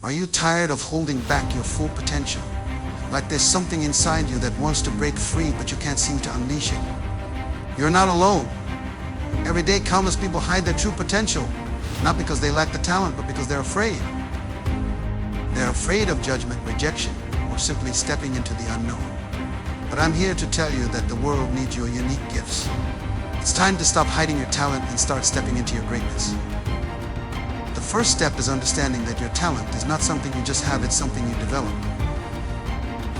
Are you tired of holding back your full potential? Like there's something inside you that wants to break free, but you can't seem to unleash it. You're not alone. Every day, countless people hide their true potential, not because they lack the talent, but because they're afraid. They're afraid of judgment, rejection, or simply stepping into the unknown. But I'm here to tell you that the world needs your unique gifts. It's time to stop hiding your talent and start stepping into your greatness. The first step is understanding that your talent is not something you just have, it's something you develop.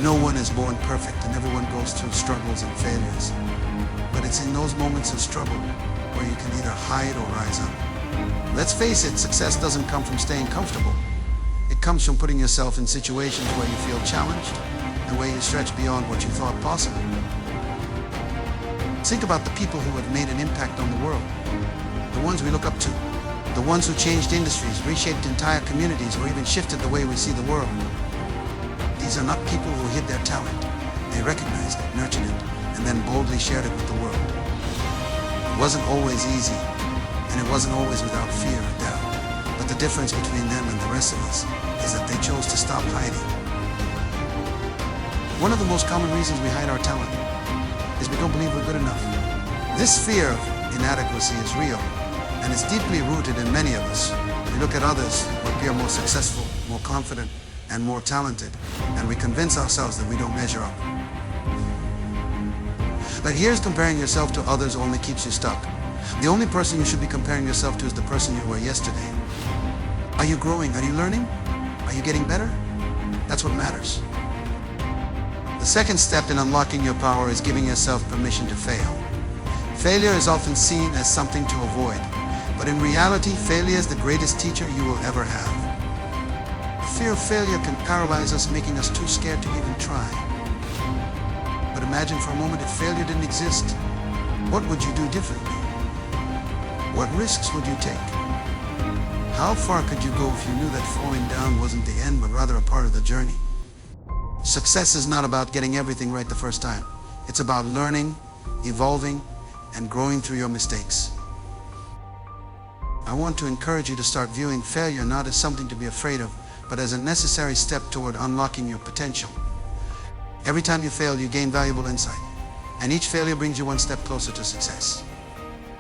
No one is born perfect, and everyone goes through struggles and failures. But it's in those moments of struggle where you can either hide or rise up. Let's face it, success doesn't come from staying comfortable. It comes from putting yourself in situations where you feel challenged and where you stretch beyond what you thought possible. Think about the people who have made an impact on the world. The ones we look up to. The ones who changed industries, reshaped entire communities, or even shifted the way we see the world. These are not people who hid their talent. They recognized it, nurtured it, and then boldly shared it with the world. It wasn't always easy, and it wasn't always without fear or doubt. But the difference between them and the rest of us is that they chose to stop hiding. One of the most common reasons we hide our talent is we don't believe we're good enough. This fear of inadequacy is real, and it's deeply rooted in many of us. We look at others who appear more successful, more confident, and more talented, and we convince ourselves that we don't measure up. But here's comparing yourself to others only keeps you stuck. The only person you should be comparing yourself to is the person you were yesterday. Are you growing? Are you learning? Are you getting better? That's what matters. The second step in unlocking your power is giving yourself permission to fail. Failure is often seen as something to avoid, but in reality, failure is the greatest teacher you will ever have. The fear of failure can paralyze us, making us too scared to even try. But imagine for a moment if failure didn't exist. What would you do differently? What risks would you take? How far could you go if you knew that falling down wasn't the end, but rather a part of the journey? Success is not about getting everything right the first time. It's about learning, evolving, and growing through your mistakes. I want to encourage you to start viewing failure not as something to be afraid of, but as a necessary step toward unlocking your potential. Every time you fail, you gain valuable insight, and each failure brings you one step closer to success.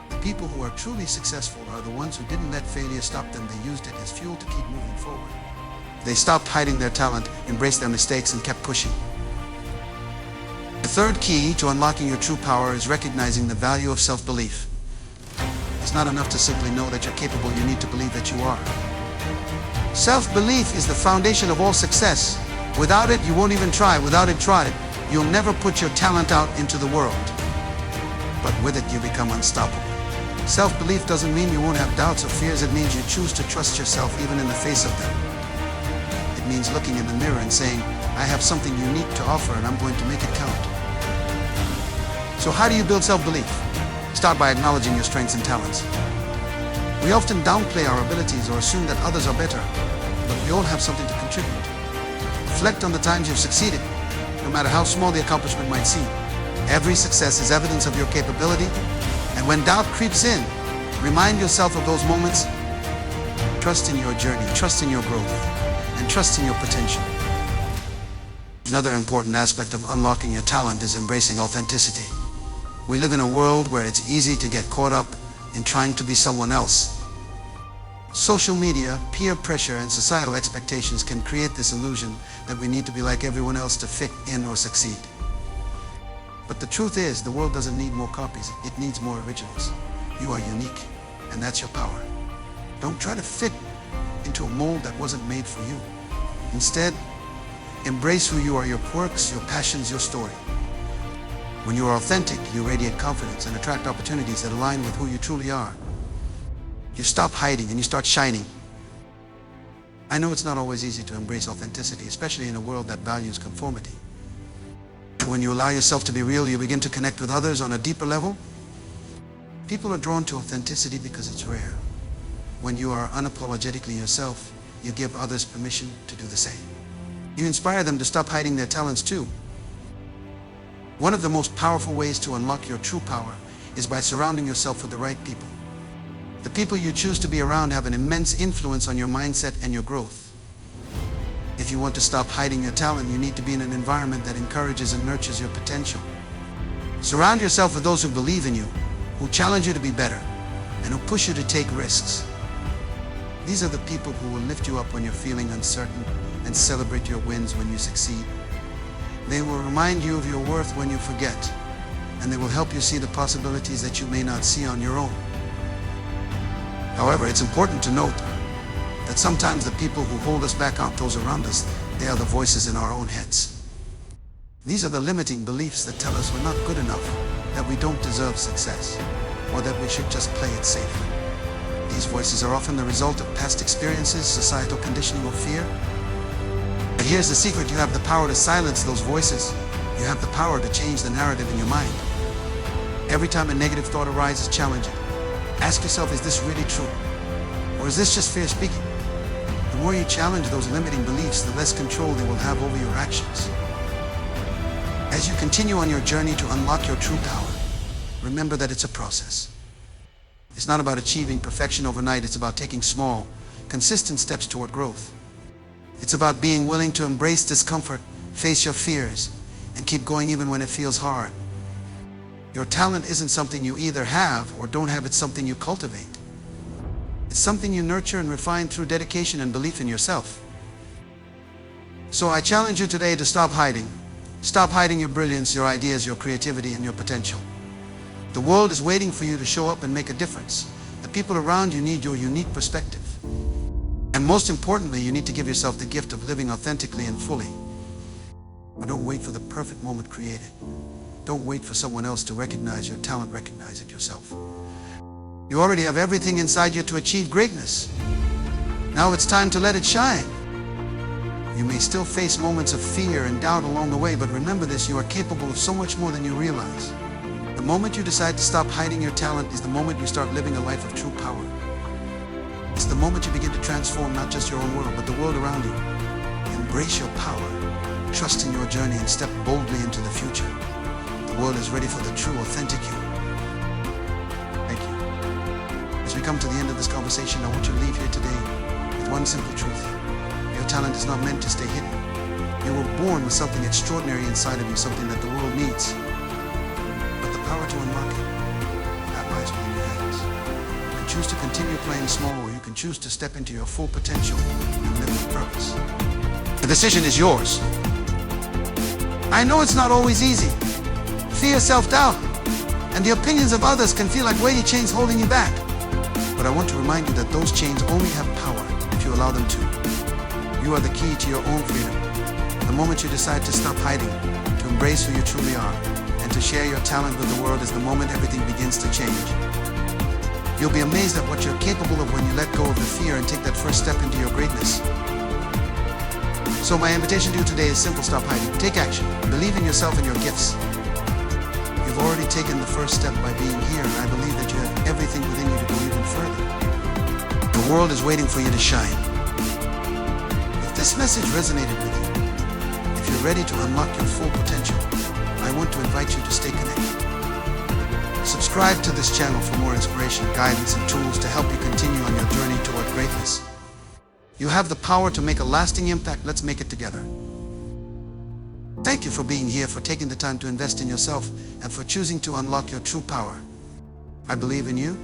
The people who are truly successful are the ones who didn't let failure stop them. They used it as fuel to keep moving forward. They stopped hiding their talent, embraced their mistakes, and kept pushing. The third key to unlocking your true power is recognizing the value of self-belief. It's not enough to simply know that you're capable, you need to believe that you are. Self-belief is the foundation of all success. Without it, you won't even try. Without it tried, you'll never put your talent out into the world. But with it, you become unstoppable. Self-belief doesn't mean you won't have doubts or fears. It means you choose to trust yourself even in the face of them. It means looking in the mirror and saying, I have something unique to offer and I'm going to make it count. So how do you build self-belief? Start by acknowledging your strengths and talents. We often downplay our abilities or assume that others are better, but we all have something to contribute. Reflect on the times you've succeeded, no matter how small the accomplishment might seem. Every success is evidence of your capability, and when doubt creeps in, remind yourself of those moments. Trust in your journey, trust in your growth, and trust in your potential. Another important aspect of unlocking your talent is embracing authenticity. We live in a world where it's easy to get caught up in trying to be someone else. Social media, peer pressure, and societal expectations can create this illusion that we need to be like everyone else to fit in or succeed. But the truth is, the world doesn't need more copies, it needs more originals. You are unique, and that's your power. Don't try to fit into a mold that wasn't made for you. Instead, embrace who you are, your quirks, your passions, your story. When you are authentic, you radiate confidence and attract opportunities that align with who you truly are. You stop hiding and you start shining. I know it's not always easy to embrace authenticity, especially in a world that values conformity. When you allow yourself to be real, you begin to connect with others on a deeper level. People are drawn to authenticity because it's rare. When you are unapologetically yourself, you give others permission to do the same. You inspire them to stop hiding their talents too. One of the most powerful ways to unlock your true power is by surrounding yourself with the right people. The people you choose to be around have an immense influence on your mindset and your growth. If you want to stop hiding your talent, you need to be in an environment that encourages and nurtures your potential. Surround yourself with those who believe in you, who challenge you to be better, and who push you to take risks. These are the people who will lift you up when you're feeling uncertain and celebrate your wins when you succeed. They will remind you of your worth when you forget, and they will help you see the possibilities that you may not see on your own. However, it's important to note that sometimes the people who hold us back aren't those around us, they are the voices in our own heads. These are the limiting beliefs that tell us we're not good enough, that we don't deserve success, or that we should just play it safe. These voices are often the result of past experiences, societal conditioning, or fear. But here's the secret: you have the power to silence those voices. You have the power to change the narrative in your mind. Every time a negative thought arises, challenge it. Ask yourself, is this really true? Or is this just fear speaking? The more you challenge those limiting beliefs, the less control they will have over your actions. As you continue on your journey to unlock your true power, remember that it's a process. It's not about achieving perfection overnight. It's about taking small, consistent steps toward growth. It's about being willing to embrace discomfort, face your fears, and keep going even when it feels hard. Your talent isn't something you either have or don't have. It's something you cultivate. It's something you nurture and refine through dedication and belief in yourself. So I challenge you today to stop hiding. Stop hiding your brilliance, your ideas, your creativity, and your potential. The world is waiting for you to show up and make a difference. The people around you need your unique perspective. And most importantly, you need to give yourself the gift of living authentically and fully. But don't wait for the perfect moment created. Don't wait for someone else to recognize your talent. Recognize it yourself. You already have everything inside you to achieve greatness. Now it's time to let it shine. You may still face moments of fear and doubt along the way, but remember this: you are capable of so much more than you realize. The moment you decide to stop hiding your talent is the moment you start living a life of true power. It's the moment you begin to transform not just your own world, but the world around you. Embrace your power, trust in your journey, and step boldly into the future. The world is ready for the true, authentic you. Thank you. As we come to the end of this conversation, I want you to leave here today with one simple truth. Your talent is not meant to stay hidden. You were born with something extraordinary inside of you, something that the world needs. But the power to unlock it, that lies within your hands. You can choose to continue playing small, or you can choose to step into your full potential and live with purpose. The decision is yours. I know it's not always easy. Fear, self-doubt, and the opinions of others can feel like weighty chains holding you back. But I want to remind you that those chains only have power if you allow them to. You are the key to your own freedom. The moment you decide to stop hiding, to embrace who you truly are, and to share your talent with the world is the moment everything begins to change. You'll be amazed at what you're capable of when you let go of the fear and take that first step into your greatness. So my invitation to you today is simple: stop hiding. Take action. Believe in yourself and your gifts. You've already taken the first step by being here, and I believe that you have everything within you to go even further. The world is waiting for you to shine. If this message resonated with you, if you're ready to unlock your full potential, I want to invite you to stay connected. Subscribe to this channel for more inspiration, guidance, and tools to help you continue on your journey toward greatness. You have the power to make a lasting impact. Let's make it together. Thank you for being here, for taking the time to invest in yourself, and for choosing to unlock your true power. I believe in you,